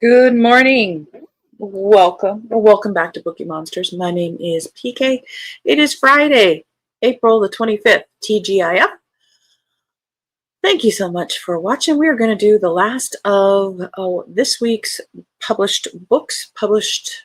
Good morning. Welcome back to Bookeemonsters. My name is PK. It is Friday, April the 25th, TGIF. Thank you so much for watching. We are going to do the last of this week's published books, published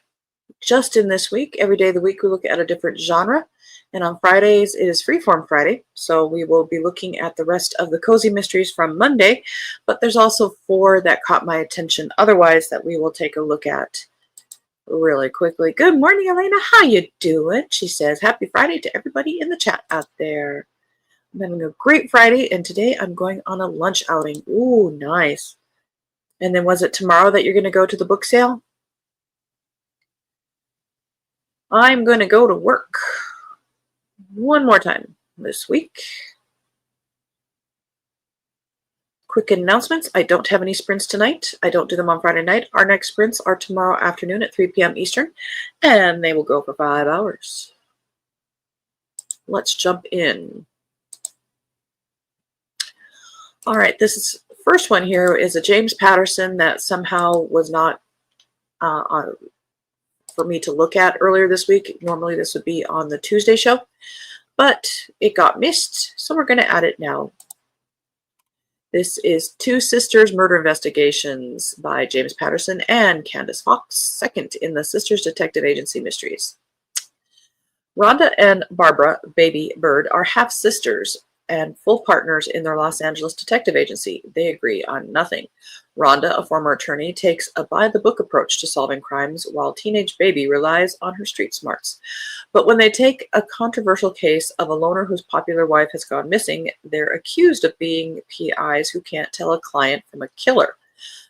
just in this week. Every day of the week we look at a different genre. And on Fridays, it is Freeform Friday, so we will be looking at the rest of the Cozy Mysteries from Monday, but there's also 4 that caught my attention otherwise that we will take a look at really quickly. Good morning, Elena. How you doing? She says, happy Friday to everybody in the chat out there. I'm having a great Friday, and today I'm going on a lunch outing. Ooh, nice. And then was it tomorrow that you're going to go to the book sale? I'm going to go to work one more time this week. Quick announcements. I don't have any sprints tonight. I don't do them on Friday night. Our next sprints are tomorrow afternoon at 3 p.m. Eastern, and they will go for 5 hours. Let's jump in. All right, first one here is a James Patterson that somehow was not for me to look at earlier this week. Normally this would be on the Tuesday show, but it got missed, so we're going to add it now. This is Two Sisters Murder Investigations by James Patterson and Candace Fox, second in the Sisters Detective Agency Mysteries. Rhonda and Barbara Baby Bird are half-sisters and full partners in their Los Angeles detective agency. They agree on nothing. Rhonda, a former attorney, takes a by-the-book approach to solving crimes, while teenage Baby relies on her street smarts. But when they take a controversial case of a loner whose popular wife has gone missing, they're accused of being PIs who can't tell a client from a killer.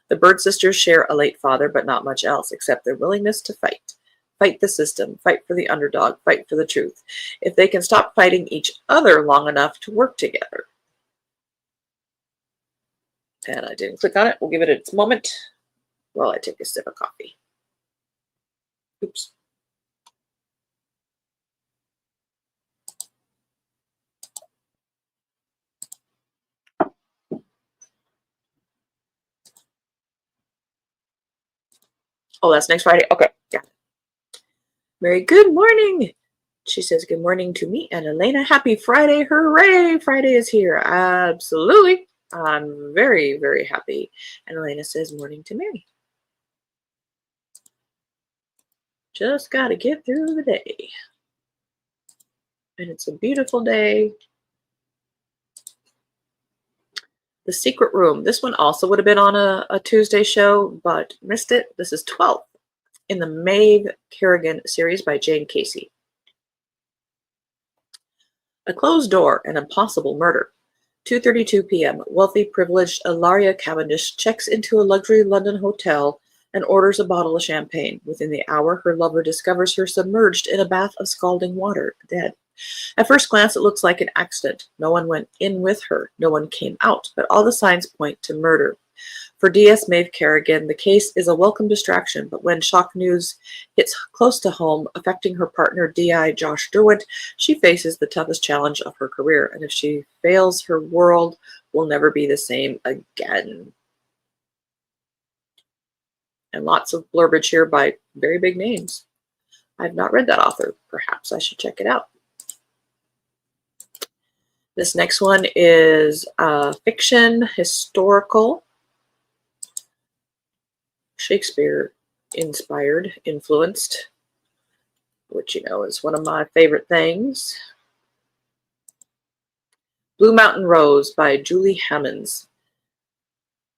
The Bird sisters share a late father, but not much else, except their willingness to fight. Fight the system, fight for the underdog, fight for the truth. If they can stop fighting each other long enough to work together. And I didn't click on it. We'll give it its moment while I take a sip of coffee. Oops. Oh, that's next Friday? Okay, yeah. Mary, good morning. She says good morning to me and Elena. Happy Friday. Hooray. Friday is here. Absolutely. I'm very, very happy. And Elena says morning to Mary. Just got to get through the day. And it's a beautiful day. The Secret Room. This one also would have been on a Tuesday show, but missed it. This is 12th in the Maeve Kerrigan series by Jane Casey. A Closed Door, an Impossible Murder. 2:32 p.m. Wealthy, privileged Ilaria Cavendish checks into a luxury London hotel and orders a bottle of champagne. Within the hour, her lover discovers her submerged in a bath of scalding water, dead. At first glance, it looks like an accident. No one went in with her. No one came out, but all the signs point to murder. For D.S. Maeve Kerrigan, the case is a welcome distraction, but when shock news hits close to home, affecting her partner D.I. Josh Derwent, she faces the toughest challenge of her career, and if she fails, her world will never be the same again. And lots of blurbage here by very big names. I've not read that author. Perhaps I should check it out. This next one is fiction, historical, Shakespeare-inspired, influenced, which, you know, is one of my favorite things. Blue Mountain Rose by Julie Hammonds.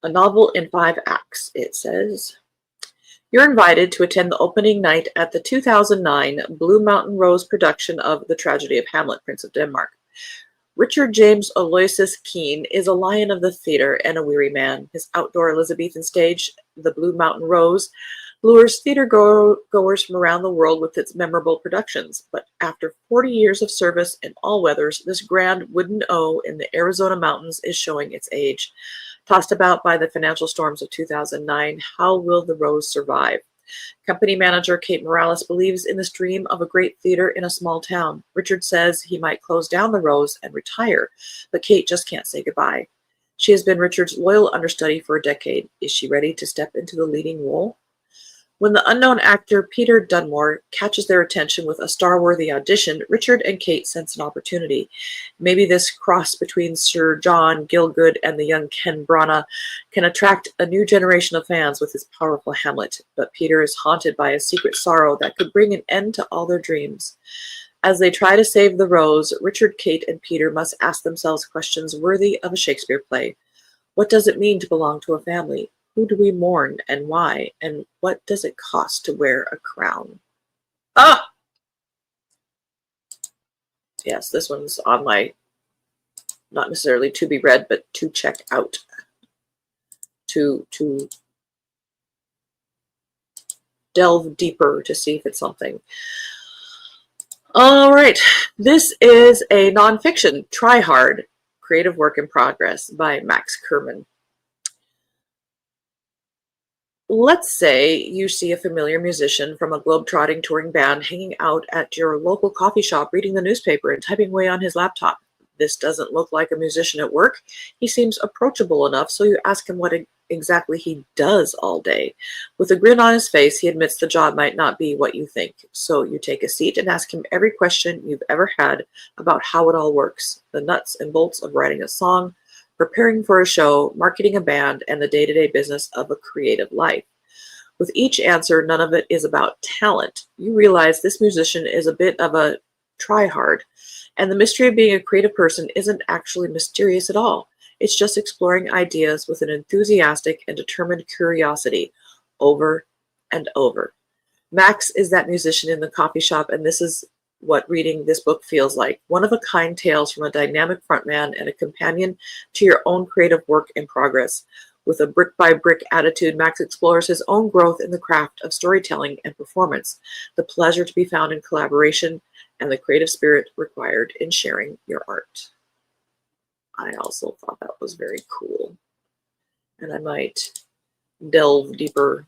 A novel in 5 acts, it says. You're invited to attend the opening night at the 2009 Blue Mountain Rose production of The Tragedy of Hamlet, Prince of Denmark. Richard James Aloysius Keene is a lion of the theater and a weary man. His outdoor Elizabethan stage, the Blue Mountain Rose, lures theater goers from around the world with its memorable productions. But after 40 years of service in all weathers, this grand wooden O in the Arizona mountains is showing its age. Tossed about by the financial storms of 2009, how will the Rose survive? Company manager Kate Morales believes in this dream of a great theater in a small town. Richard says he might close down the Rose and retire, but Kate just can't say goodbye. She has been Richard's loyal understudy for a decade. Is she ready to step into the leading role? When the unknown actor Peter Dunmore catches their attention with a star-worthy audition, Richard and Kate sense an opportunity. Maybe this cross between Sir John Gielgud and the young Ken Branagh can attract a new generation of fans with his powerful Hamlet, but Peter is haunted by a secret sorrow that could bring an end to all their dreams. As they try to save the rose, Richard, Kate, and Peter must ask themselves questions worthy of a Shakespeare play. What does it mean to belong to a family? Who do we mourn and why? And what does it cost to wear a crown? Ah! Yes, this one's on my, not necessarily to be read, but to check out. To delve deeper to see if it's something. All right, this is a nonfiction, Try Hard, creative work in progress by Max Kerman. Let's say you see a familiar musician from a globe-trotting touring band hanging out at your local coffee shop reading the newspaper and typing away on his laptop. This doesn't look like a musician at work. He seems approachable enough, so you ask him what exactly he does all day. With a grin on his face, he admits the job might not be what you think. So you take a seat and ask him every question you've ever had about how it all works, the nuts and bolts of writing a song, preparing for a show, marketing a band, and the day-to-day business of a creative life. With each answer, none of it is about talent. You realize this musician is a bit of a try-hard, and the mystery of being a creative person isn't actually mysterious at all. It's just exploring ideas with an enthusiastic and determined curiosity over and over. Max is that musician in the coffee shop, and this is what reading this book feels like. One-of-a-kind tales from a dynamic frontman and a companion to your own creative work in progress. With a brick-by-brick attitude, Max explores his own growth in the craft of storytelling and performance, the pleasure to be found in collaboration, and the creative spirit required in sharing your art. I also thought that was very cool, and I might delve deeper.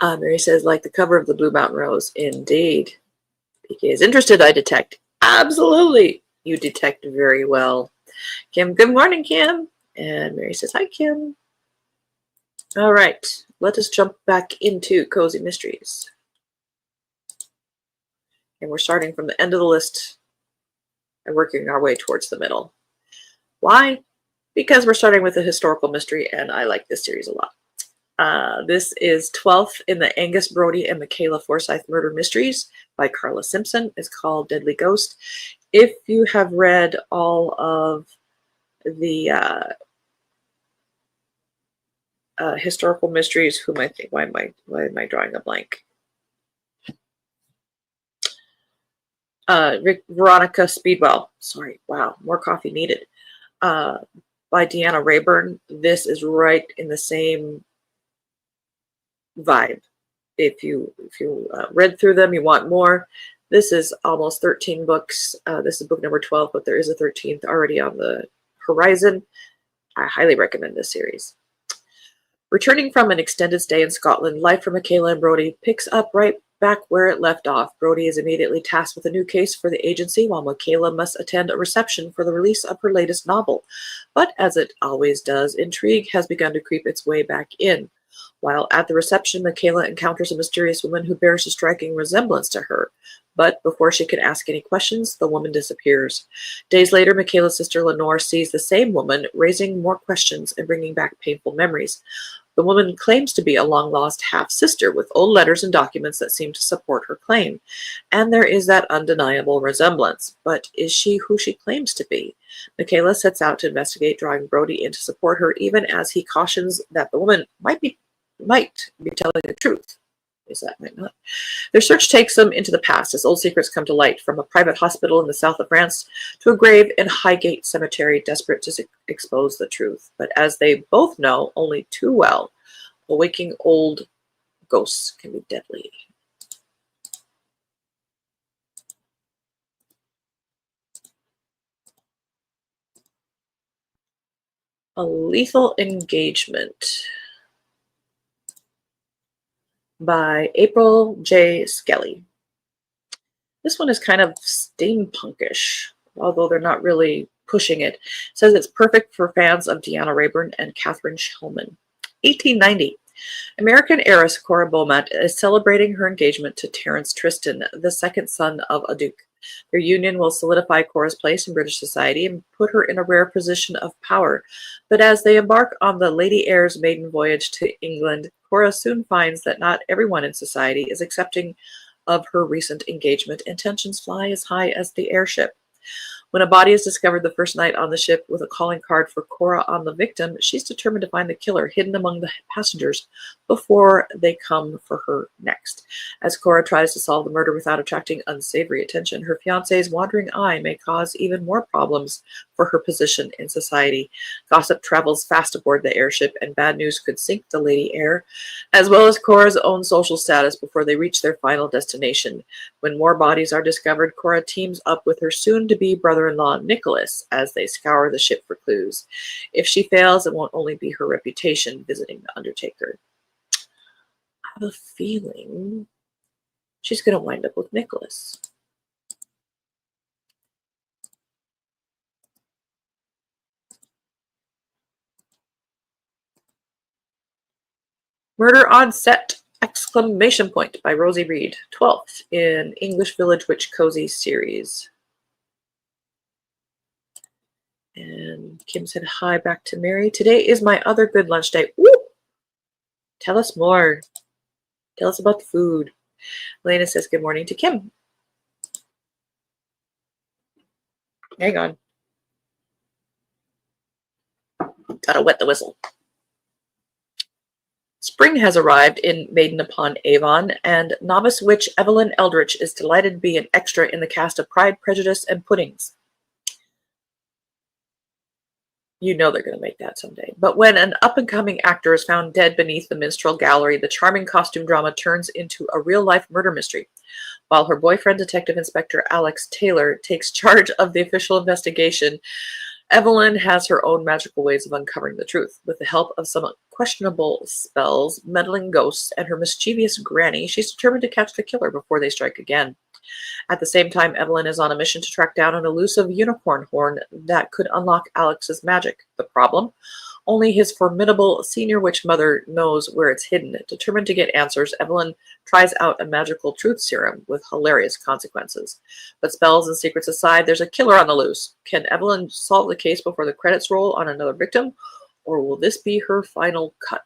Mary says, like the cover of the Blue Mountain Rose. Indeed. PK is interested, I detect. Absolutely. You detect very well. Kim, good morning, Kim. And Mary says, hi, Kim. All right, let us jump back into Cozy Mysteries. And we're starting from the end of the list and working our way towards the middle. Why? Because we're starting with a historical mystery, and I like this series a lot. This is 12th in the Angus Brody and Michaela Forsyth Murder Mysteries by Carla Simpson. It's called Deadly Ghost. If you have read all of the historical mysteries, why am I drawing a blank? Veronica Speedwell. Sorry, wow, more coffee needed. By Deanna Rayburn. This is right in the same vibe. If you read through them, you want more. This is almost 13 books. This is book number 12, but there is a 13th already on the horizon. I highly recommend this series. Returning from an extended stay in Scotland, life for Michaela and Brody picks up right back where it left off. Brody is immediately tasked with a new case for the agency, while Michaela must attend a reception for the release of her latest novel. But as it always does, intrigue has begun to creep its way back in. While at the reception, Michaela encounters a mysterious woman who bears a striking resemblance to her. But before she can ask any questions, the woman disappears. Days later, Michaela's sister Lenore sees the same woman, raising more questions and bringing back painful memories. The woman claims to be a long-lost half-sister with old letters and documents that seem to support her claim. And there is that undeniable resemblance. But is she who she claims to be? Michaela sets out to investigate, drawing Brody in to support her, even as he cautions that the woman might be telling the truth. Is that might not? Their search takes them into the past as old secrets come to light, from a private hospital in the south of France to a grave in Highgate Cemetery, desperate to expose the truth. But as they both know only too well, awaking old ghosts can be deadly. A Lethal Engagement. by April J. Skelly. This one is kind of steampunkish, although they're not really pushing it. It says it's perfect for fans of Deanna Rayburn and Catherine Shellman. 1890. American heiress Cora Beaumont is celebrating her engagement to Terence Tristan, the second son of a duke. Their union will solidify Cora's place in British society and put her in a rare position of power. But as they embark on the Lady Heir's maiden voyage to England, Cora soon finds that not everyone in society is accepting of her recent engagement, and tensions fly as high as the airship. When a body is discovered the first night on the ship with a calling card for Cora on the victim, she's determined to find the killer hidden among the passengers before they come for her next. As Cora tries to solve the murder without attracting unsavory attention, her fiancé's wandering eye may cause even more problems for her position in society. Gossip travels fast aboard the airship, and bad news could sink the Lady Heir, as well as Cora's own social status before they reach their final destination. When more bodies are discovered, Cora teams up with her soon-to-be brother-in-law Nicholas as they scour the ship for clues. If she fails, it won't only be her reputation visiting the Undertaker. I have a feeling she's going to wind up with Nicholas. Murder on Set! Exclamation point by Rosie Reed, 12th in English Village Witch Cozy series. And Kim said hi back to Mary. Today is my other good lunch day. Woo! Tell us more. Tell us about the food. Elena says good morning to Kim. Hang on. Gotta wet the whistle. Spring has arrived in Maiden upon Avon, and novice witch Evelyn Eldritch is delighted to be an extra in the cast of Pride, Prejudice, and Puddings. You know they're going to make that someday. But when an up-and-coming actor is found dead beneath the minstrel gallery, the charming costume drama turns into a real-life murder mystery. While her boyfriend, Detective Inspector Alex Taylor, takes charge of the official investigation, Evelyn has her own magical ways of uncovering the truth. With the help of some questionable spells, meddling ghosts, and her mischievous granny, she's determined to catch the killer before they strike again. At the same time, Evelyn is on a mission to track down an elusive unicorn horn that could unlock Alex's magic. The problem? Only his formidable senior witch mother knows where it's hidden. Determined to get answers, Evelyn tries out a magical truth serum with hilarious consequences. But spells and secrets aside, there's a killer on the loose. Can Evelyn solve the case before the credits roll on another victim, or will this be her final cut?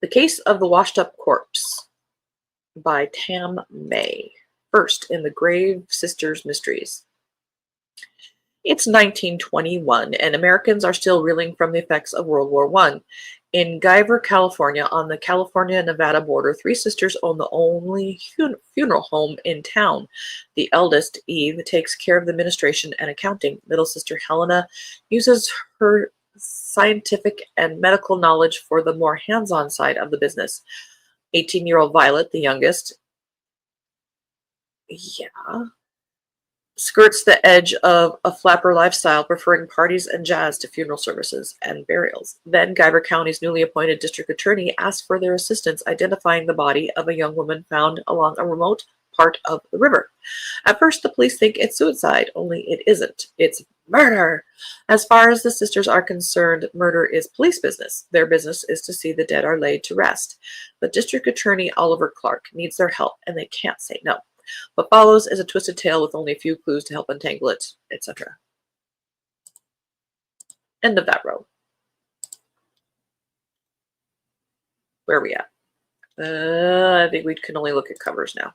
The Case of the Washed Up Corpse by Tam May, first in the Grave Sisters Mysteries. It's 1921, and Americans are still reeling from the effects of World War I. In Guyver, California, on the California-Nevada border, three sisters own the only funeral home in town. The eldest, Eve, takes care of the administration and accounting. Middle sister Helena uses her scientific and medical knowledge for the more hands-on side of the business. 18-year-old Violet, the youngest, skirts the edge of a flapper lifestyle, preferring parties and jazz to funeral services and burials. Then Guyver County's newly appointed district attorney asks for their assistance identifying the body of a young woman found along a remote part of the river. At first, the police think it's suicide, only it isn't. It's murder. As far as the sisters are concerned, murder is police business. Their business is to see the dead are laid to rest. But District Attorney Oliver Clark needs their help, and they can't say no. What follows is a twisted tale with only a few clues to help untangle it, etc. End of that row. Where are we at? I think we can only look at covers now.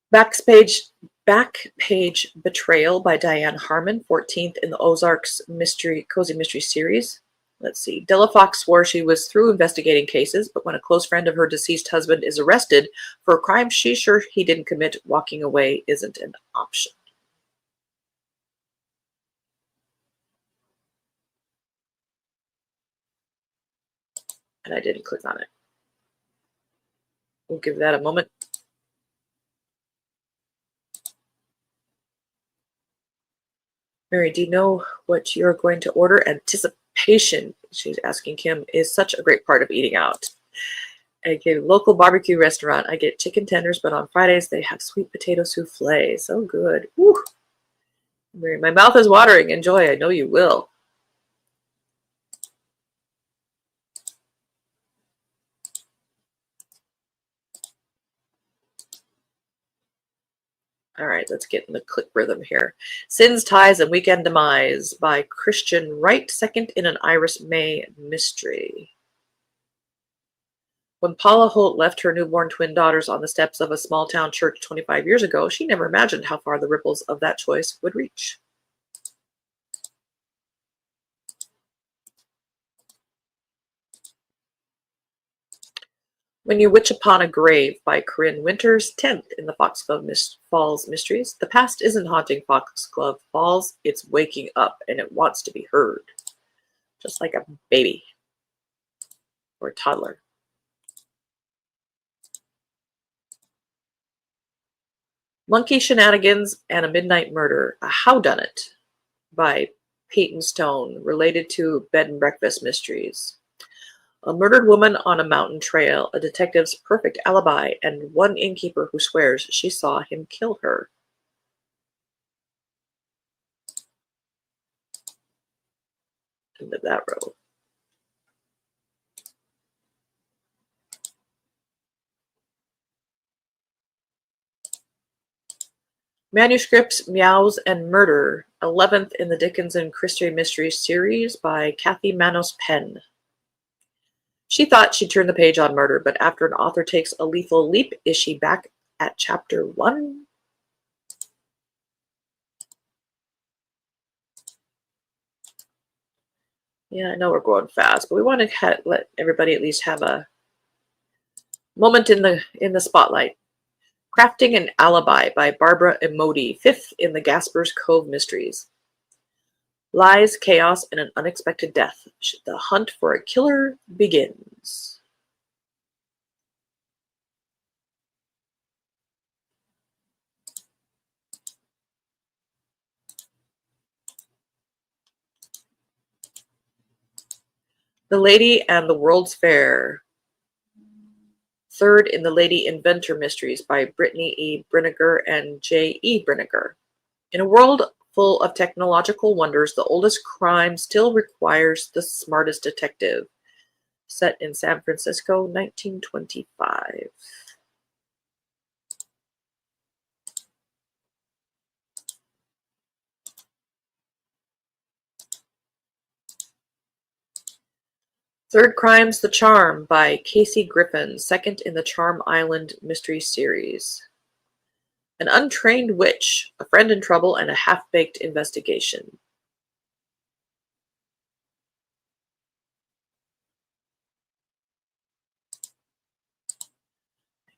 Back page Betrayal by Diane Harmon, 14th in the Ozarks Cozy Mystery series. Let's see. Della Fox swore she was through investigating cases, but when a close friend of her deceased husband is arrested for a crime she's sure he didn't commit, walking away isn't an option. And I didn't click on it. We'll give that a moment. Mary, do you know what you're going to order? Anticipation, she's asking Kim, is such a great part of eating out. I get a local barbecue restaurant. I get chicken tenders, but on Fridays they have sweet potato souffle. So good. Woo. Mary, my mouth is watering. Enjoy. I know you will. All right, let's get in the click rhythm here. Sins, Ties, and Weekend Demise by Christian Wright, second in an Iris May mystery. When Paula Holt left her newborn twin daughters on the steps of a small-town church 25 years ago, she never imagined how far the ripples of that choice would reach. When You Witch Upon a Grave by Corinne Winters, 10th in the Foxglove Falls Mysteries. The past isn't haunting Foxglove Falls, it's waking up and it wants to be heard. Just like a baby or a toddler. Monkey Shenanigans and a Midnight Murder, a Howdunit by Peyton Stone, related to Bed and Breakfast Mysteries. A murdered woman on a mountain trail, a detective's perfect alibi, and one innkeeper who swears she saw him kill her. End of that row. Manuscripts, Meows, and Murder, 11th in the Dickens and Christie Mysteries series by Kathy Manos Penn. She thought she'd turn the page on murder, but after an author takes a lethal leap, is she back at chapter 1? Yeah, I know we're going fast, but we want to let everybody at least have a moment in the spotlight. Crafting an Alibi by Barbara Emodi, 5th in the Gasper's Cove Mysteries. Lies, chaos, and an unexpected death. The hunt for a killer begins. The Lady and the World's Fair, 3rd in the Lady Inventor Mysteries by Brittany E. Brinegar and J. E. Brinegar. In a world full of technological wonders, the oldest crime still requires the smartest detective. Set in San Francisco, 1925. Third Crime's The Charm by Casey Griffin, 2nd in the Charm Island Mystery Series. An untrained witch, a friend in trouble, and a half-baked investigation.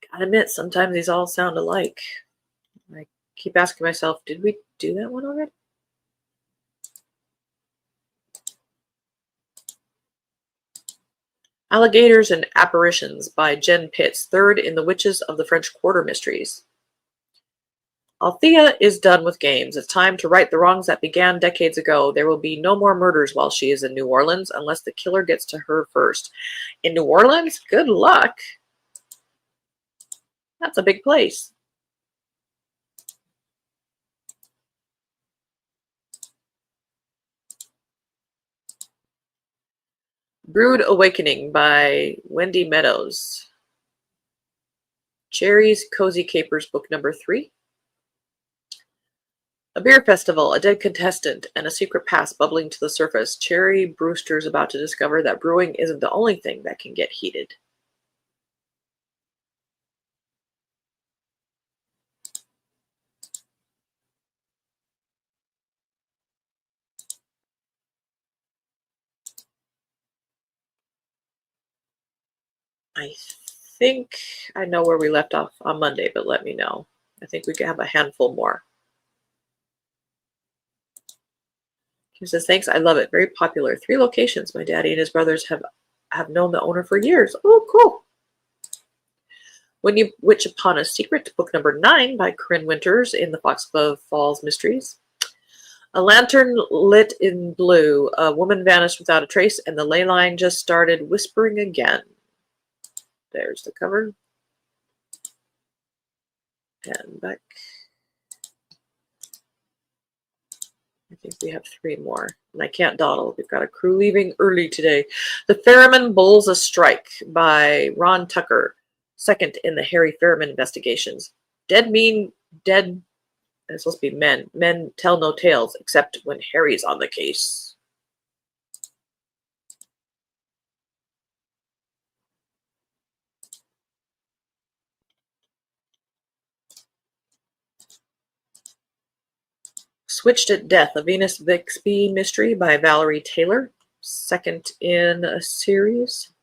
I gotta admit, sometimes these all sound alike. I keep asking myself, did we do that one already? Alligators and Apparitions by Jen Pitts, 3rd in the Witches of the French Quarter Mysteries. Althea is done with games. It's time to right the wrongs that began decades ago. There will be no more murders while she is in New Orleans unless the killer gets to her first. In New Orleans? Good luck. That's a big place. Brood Awakening by Wendy Meadows. Cherry's Cozy Capers, book number 3. A beer festival, a dead contestant, and a secret past bubbling to the surface. Cherry Brewster's about to discover that brewing isn't the only thing that can get heated. I think I know where we left off on Monday, but let me know. I think we can have a handful more. He says, thanks, I love it. Very popular. 3 locations. My daddy and his brothers have known the owner for years. Oh, cool. When You Witch Upon a Secret, book number 9 by Corinne Winters in the Foxglove Falls Mysteries. A lantern lit in blue. A woman vanished without a trace, and the ley line just started whispering again. There's the cover. And back. I think we have 3 more. And I can't dawdle. We've got a crew leaving early today. The Ferryman Bulls a Strike by Ron Tucker. Second in the Harry Ferryman investigations. Dead mean dead. It's supposed to be men. Men tell no tales, except when Harry's on the case. Switched at Death, a Venus Bixby mystery by Valerie Taylor. Second in a series.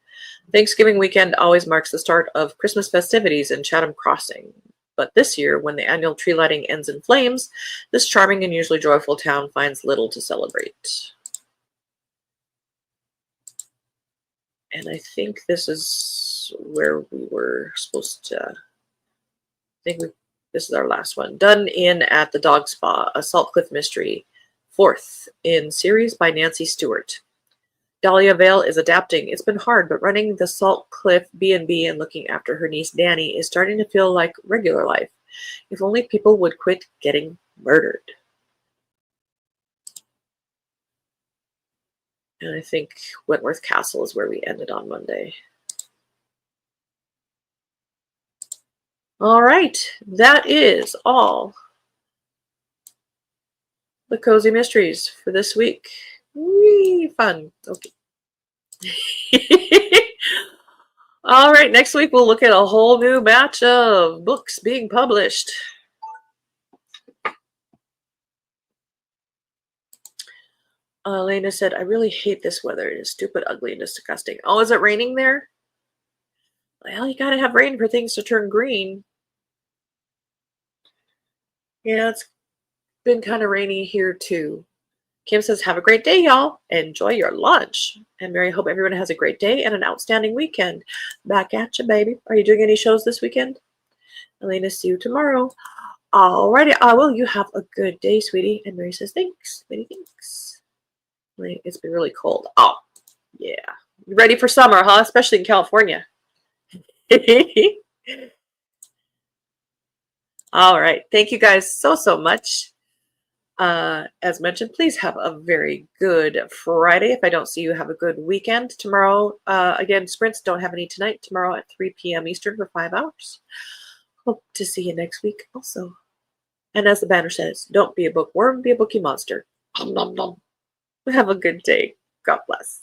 Thanksgiving weekend always marks the start of Christmas festivities in Chatham Crossing. But this year, when the annual tree lighting ends in flames, this charming and usually joyful town finds little to celebrate. And I think this is where we were supposed to... this is our last one. Done in at the Dog Spa, a Salt Cliff mystery. 4th in series by Nancy Stewart. Dahlia Vale is adapting. It's been hard, but running the Salt Cliff B&B and looking after her niece Danny is starting to feel like regular life. If only people would quit getting murdered. And I think Wentworth Castle is where we ended on Monday. All right, that is all the Cozy Mysteries for this week. Whee, fun. Okay. All right, next week we'll look at a whole new batch of books being published. Elena said, I really hate this weather. It is stupid, ugly, and disgusting. Oh, is it raining there? Well, you gotta have rain for things to turn green. Yeah, it's been kind of rainy here too. Kim says, have a great day, y'all. Enjoy your lunch. And Mary, hope everyone has a great day and an outstanding weekend. Back at you, baby. Are you doing any shows this weekend? Elena, see you tomorrow. Alrighty, well, you have a good day, sweetie. And Mary says, thanks. Many thanks. It's been really cold. Oh, yeah. You ready for summer, huh? Especially in California. All right. Thank you guys so much. As mentioned, please have a very good Friday. If I don't see you, have a good weekend. Tomorrow, again, sprints don't have any tonight. Tomorrow at 3 p.m. Eastern for 5 hours. Hope to see you next week also. And as the banner says, don't be a bookworm, be a bookie monster. Nom nom nom. Have a good day. God bless.